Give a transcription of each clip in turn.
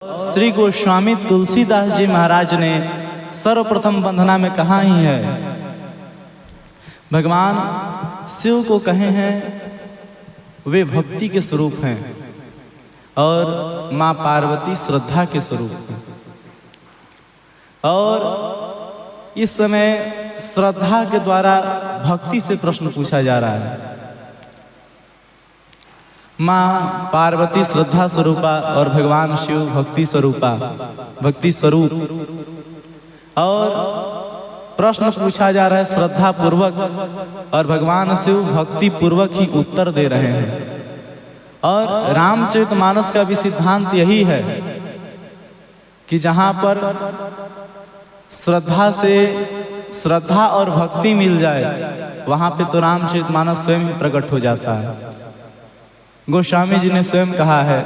श्री गोस्वामी तुलसीदास जी महाराज ने सर्वप्रथम वंदना में कहा ही है, भगवान शिव को कहे हैं वे भक्ति के स्वरूप हैं और माँ पार्वती श्रद्धा के स्वरूप हैं। और इस समय श्रद्धा के द्वारा भक्ति से प्रश्न पूछा जा रहा है। माँ पार्वती श्रद्धा स्वरूपा और भगवान शिव भक्ति स्वरूपा, भक्ति स्वरूप। और प्रश्न पूछा जा रहा है श्रद्धा पूर्वक और भगवान शिव भक्ति पूर्वक ही उत्तर दे रहे हैं। और रामचरितमानस का भी सिद्धांत यही है कि जहाँ पर श्रद्धा और भक्ति मिल जाए वहाँ पे तो रामचरितमानस स्वयं ही प्रकट हो जाता है। गोस्वामी जी ने स्वयं कहा है,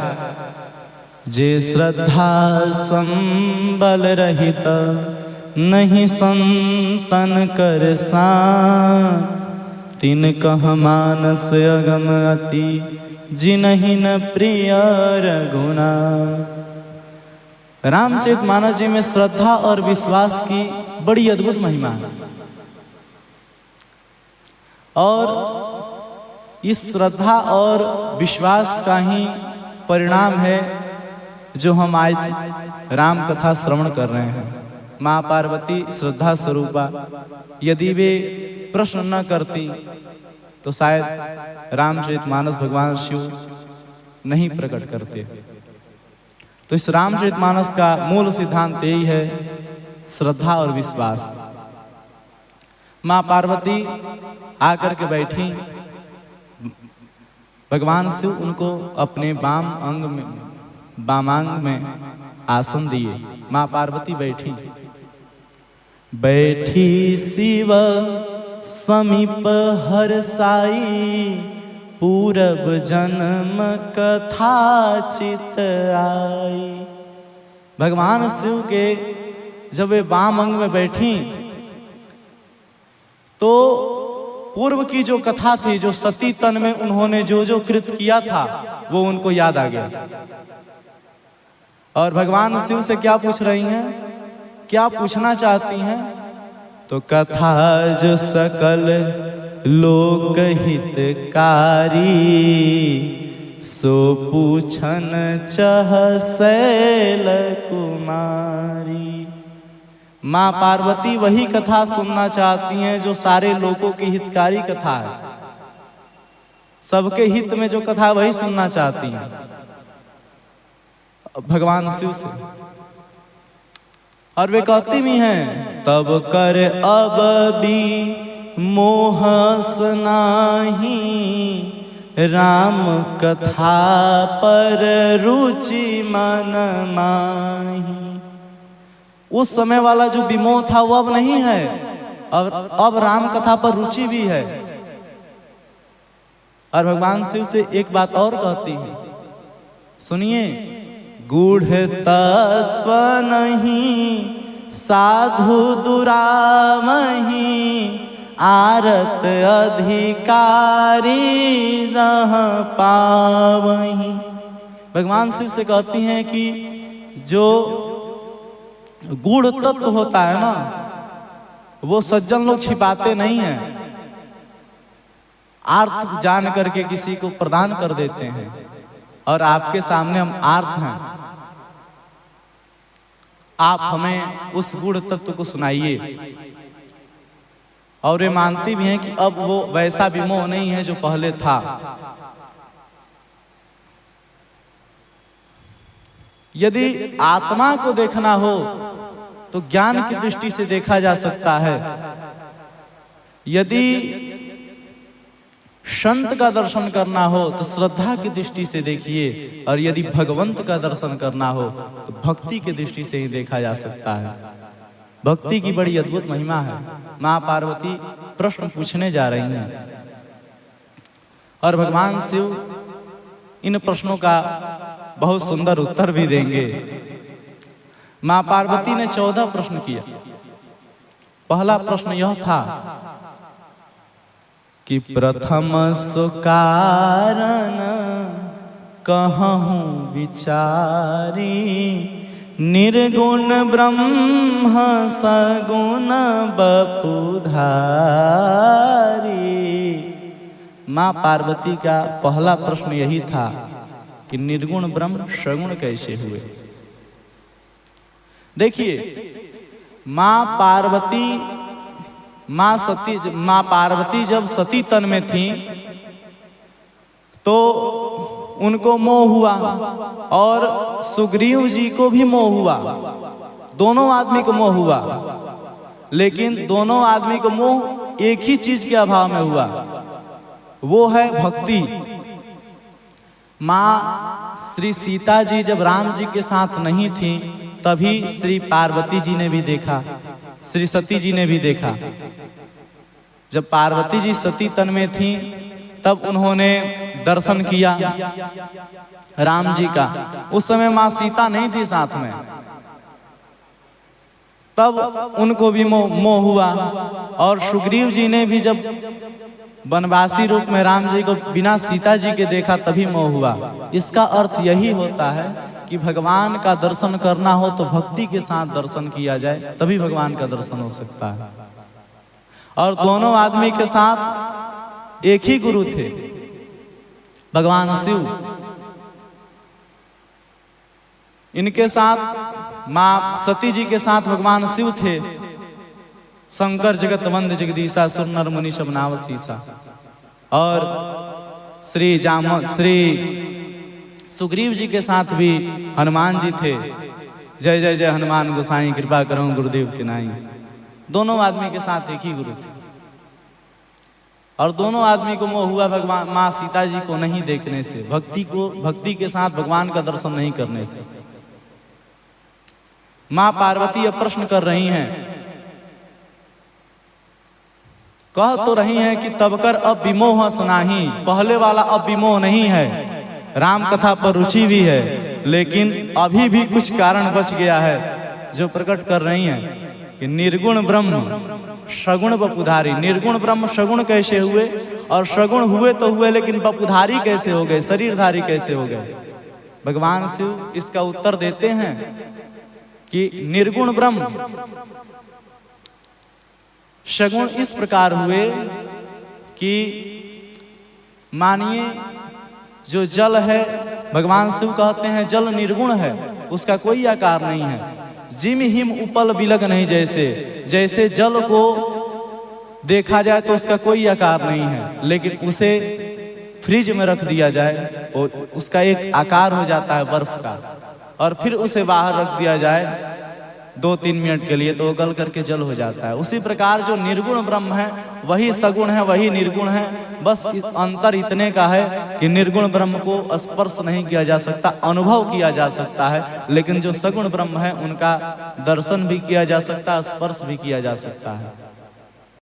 जे श्रद्धा संबल रहित नहीं संतन कर साथ, तिन कह मानस अगम अति जिनहि न प्रिय रघुना। रामचरितमानस जी में श्रद्धा और विश्वास की बड़ी अद्भुत महिमा है। और इस श्रद्धा और विश्वास का ही परिणाम है जो हम आज राम कथा श्रवण कर रहे हैं। माँ पार्वती श्रद्धा स्वरूपा, यदि वे प्रश्न न करती तो शायद रामचरितमानस भगवान शिव नहीं प्रकट करते। तो इस रामचरितमानस का मूल सिद्धांत यही है, श्रद्धा और विश्वास। माँ पार्वती आकर के बैठी, भगवान शिव उनको अपने वामांग में आसन दिए। माँ पार्वती बैठी शिव समीप हरसाई, पूरब जन्म कथा चित आई। भगवान शिव के जब वे वाम अंग में बैठी तो पूर्व की जो कथा थी, जो सती तन में उन्होंने जो जो कृत किया था वो उनको याद आ गया। और भगवान शिव से क्या पूछ रही हैं, क्या पूछना चाहती हैं? तो कथा जो सकल लोक हितकारी, सो पूछन चह शैल कुमारी। माँ पार्वती वही कथा सुनना चाहती हैं जो सारे लोगों की हितकारी कथा है, सबके हित में जो कथा वही सुनना चाहती हैं भगवान शिव से। और वे कहती भी हैं, तब कर अब भी मोह सुनाही, राम कथा पर रुचि मन माही। उस समय वाला जो विमोह था वो अब नहीं है, और अब राम कथा पर रुचि भी है। और भगवान शिव से एक बात और कहती है, सुनिए, गूढ़ तत्व नहीं साधु दुरामही, आरत अधिकारी दह पावही। भगवान शिव से कहती हैं कि जो गूढ़ तत्व होता है ना, वो सज्जन लोग छिपाते नहीं हैं, आर्थ जान करके किसी को प्रदान कर देते हैं। और आपके सामने हम आर्थ हैं, आप हमें उस गूढ़ तत्व को सुनाइए। और वे मानती भी हैं कि अब वो वैसा विमोह नहीं है जो पहले था। यदि आत्मा को देखना हो तो ज्ञान की दृष्टि से देखा जा सकता है, यदि संत का दर्शन करना हो तो श्रद्धा की दृष्टि से देखिए, और यदि भगवंत का दर्शन करना हो तो भक्ति की दृष्टि से ही देखा जा सकता है। भक्ति की बड़ी अद्भुत महिमा है। माँ पार्वती प्रश्न पूछने जा रही हैं और भगवान शिव इन प्रश्नों का बहुत सुंदर उत्तर भी देंगे। माँ पार्वती ने 14 प्रश्न किया। पहला प्रश्न यह था कि प्रथम सुकारण कहूँ विचारी, निर्गुण ब्रह्म सगुण बपुधारी। माँ पार्वती का पहला प्रश्न यही था कि निर्गुण ब्रह्म सगुण कैसे हुए। देखिए, माँ पार्वती जब सती तन में थी तो उनको मोह हुआ और सुग्रीव जी को भी मोह हुआ, दोनों आदमी को मोह हुआ। लेकिन दोनों आदमी को मोह एक ही चीज के अभाव में हुआ, वो है भक्ति। माँ श्री सीता जी जब राम जी के साथ नहीं थी तभी श्री पार्वती जी ने भी देखा, श्री सती जी ने भी देखा। जब पार्वती जी सती तन में थी तब उन्होंने दर्शन किया राम जी का। उस समय माँ सीता नहीं थी साथ में, तब उनको भी मोह हुआ। और सुग्रीव जी ने भी जब वनवासी रूप में राम जी को बिना सीता जी के देखा तभी मोह हुआ। इसका अर्थ यही होता है कि भगवान का दर्शन करना हो तो भक्ति के साथ दर्शन किया जाए, तभी भगवान का दर्शन हो सकता है। और दोनों आदमी के साथ एक ही गुरु थे, भगवान शिव। इनके साथ माँ सती जी के साथ भगवान शिव थे। शंकर जगत वंद जगदीशा, सुर नर मुनि सब नाव सीसा। और श्री सुग्रीव जी के साथ भी हनुमान जी थे। जय जय जय हनुमान गोसाई, कृपा करो गुरुदेव के नाई। दोनों आदमी के साथ एक ही गुरु थे। और दोनों आदमी को मोह हुआ भगवान माँ सीता जी को नहीं देखने से, भक्ति के साथ भगवान का दर्शन नहीं करने से। माँ पार्वती अब प्रश्न कर रही हैं, कह तो रही हैं कि तब कर अब विमोह सुनाही। पहले वाला अब विमोह नहीं है, राम कथा पर रुचि भी है, लेकिन अभी भी कुछ कारण बच गया है जो प्रकट कर रही हैं कि निर्गुण ब्रह्म सगुण बपुधारी। निर्गुण ब्रह्म सगुण कैसे हुए, और सगुण हुए तो हुए लेकिन बपुधारी कैसे हो गए, शरीरधारी कैसे हो गए। भगवान शिव इसका उत्तर देते हैं कि निर्गुण ब्रह्म सगुण इस प्रकार हुए कि मानिए जो जल है, भगवान शिव कहते हैं जल निर्गुण है, उसका कोई आकार नहीं है। जिम हिम उपल बिलग नहीं, जैसे जल को देखा जाए तो उसका कोई आकार नहीं है, लेकिन उसे फ्रिज में रख दिया जाए और उसका एक आकार हो जाता है बर्फ का, और फिर उसे बाहर रख दिया जाए 2-3 मिनट के लिए तो वो गल करके जल हो जाता है। उसी प्रकार जो निर्गुण ब्रह्म है वही सगुण है, वही निर्गुण है। बस अंतर इतने का है कि निर्गुण ब्रह्म को स्पर्श नहीं किया जा सकता, अनुभव किया जा सकता है, लेकिन जो सगुण ब्रह्म है उनका दर्शन भी किया जा सकता है, स्पर्श भी किया जा सकता है।